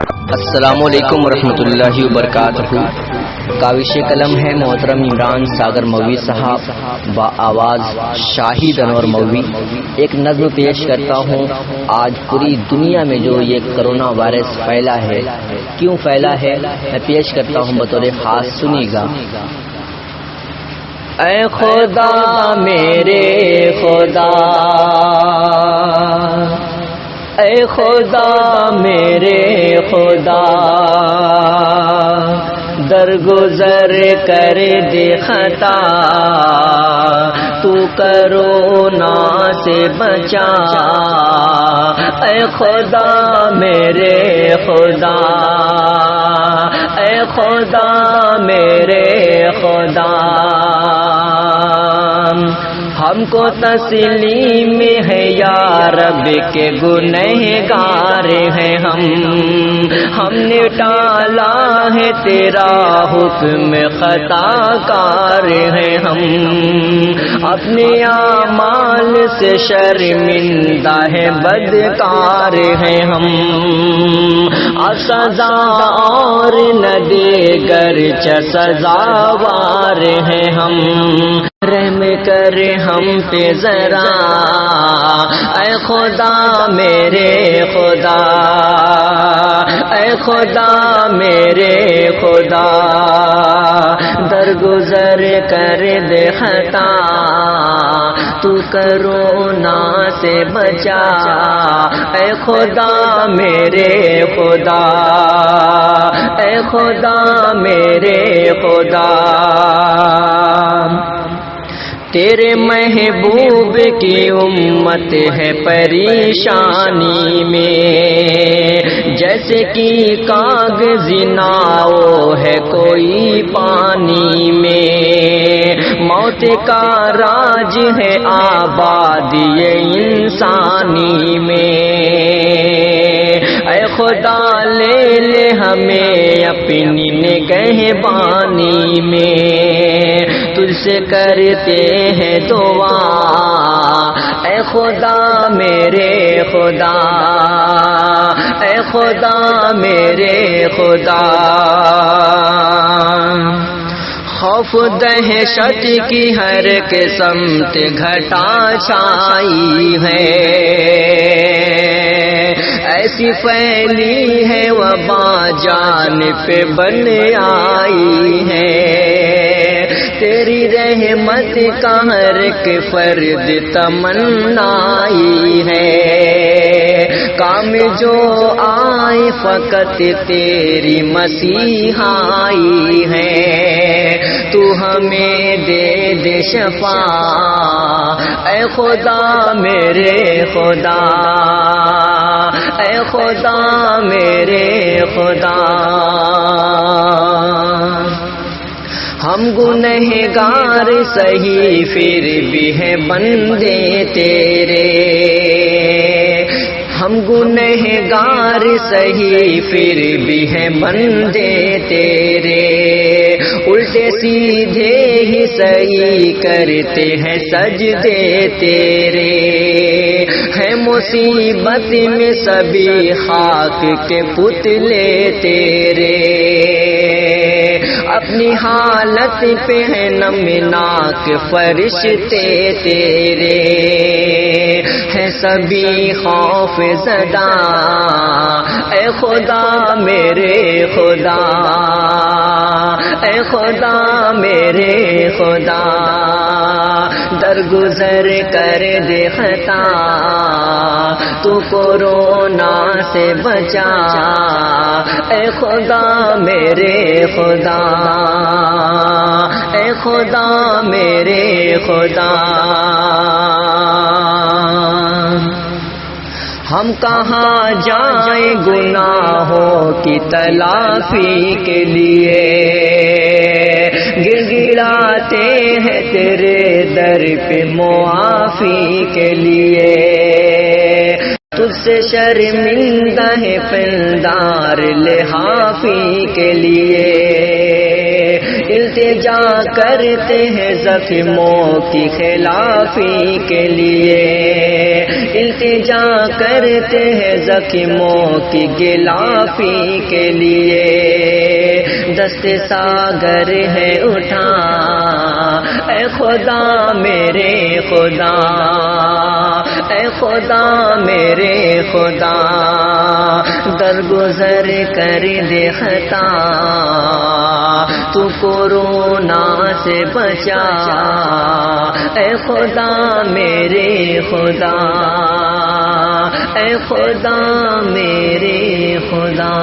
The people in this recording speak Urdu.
السلام علیکم ورحمۃ اللہ وبرکاتہ۔ کاوش قلم ہے محترم عمران ساگر مولوی صاحب با آواز شاہد انور مولوی۔ ایک نظم پیش کرتا ہوں۔ آج پوری دنیا میں جو یہ کرونا وائرس پھیلا ہے، کیوں پھیلا ہے، میں پیش کرتا ہوں بطور خاص، سنیے گا۔ اے خدا میرے خدا، اے خدا میرے خدا، درگزر کر دے خطا، تو کرونا سے بچا۔ اے خدا میرے خدا، اے خدا میرے خدا، ہم کو تسلیم ہے یا رب کے گنہگار ہیں ہم نے ٹالا ہے تیرا حکم، خطا کار ہیں ہم، اپنے اعمال سے شرمندہ ہے، بدکار ہیں ہم، اب سزا اور نہ دے گرچہ سزاوار ہیں ہم، رحم کر ہم پہ ذرا، اے خدا میرے خدا، اے خدا میرے خدا، درگزر کر دے خطا، تو کرونا سے بچا۔ اے خدا میرے خدا، اے خدا میرے خدا، تیرے محبوب کی امت ہے پریشانی میں، جیسے کہ کاغذی ناؤ ہے کوئی پانی میں، موت کا راج ہے آبادی انسانی میں، اے خدا لے لے ہمیں اپنی نگہبانی میں، تجھ سے کرتے ہیں دعا، اے خدا میرے خدا، اے خدا میرے خدا، خوف دہشت کی ہر قسمت گھٹا چھائی ہے، ایسی پھیلی ہے وبا جان پہ بن آئی ہے، تیری رحمت کا ہر ایک فرد تمنائی ہے، کام جو آئے فقط تیری مسیحائی ہے، تو ہمیں دے دے شفا، اے خدا میرے خدا، اے خدا میرے خدا، ہم گنہگار سہی پھر بھی ہیں بندے تیرے، ہم گنہگار سہی پھر بھی ہیں بندے تیرے، الٹے سیدھے ہی صحیح کرتے ہیں سجدے تیرے، ہے مصیبت میں سبھی خاک کے پتلے تیرے، اپنی حالت پہ ہے نمناک فرشتے تیرے، ہے سبھی خوف زدہ، اے خدا میرے خدا، اے خدا میرے خدا، درگزر کر دے خطا، تو کورونا سے بچا، اے خدا میرے خدا، اے خدا میرے خدا، ہم کہاں جائیں گناہوں کی تلافی کے لیے، گڑگڑاتے ہیں تیرے در پہ معافی کے لیے، تجھ سے شرمندہ ہے پندار لحافی کے لیے، التجا کرتے ہیں زخموں کی خلافی کے لیے، التجا کرتے ہیں زخموں کی گلافی کے لیے، دست ساگر ہے اٹھا اے خدا میرے خدا، اے خدا میرے خدا، درگزر کر دے خطا، تو کورونا سے بچا اے خدا میرے خدا، اے خدا میرے خدا۔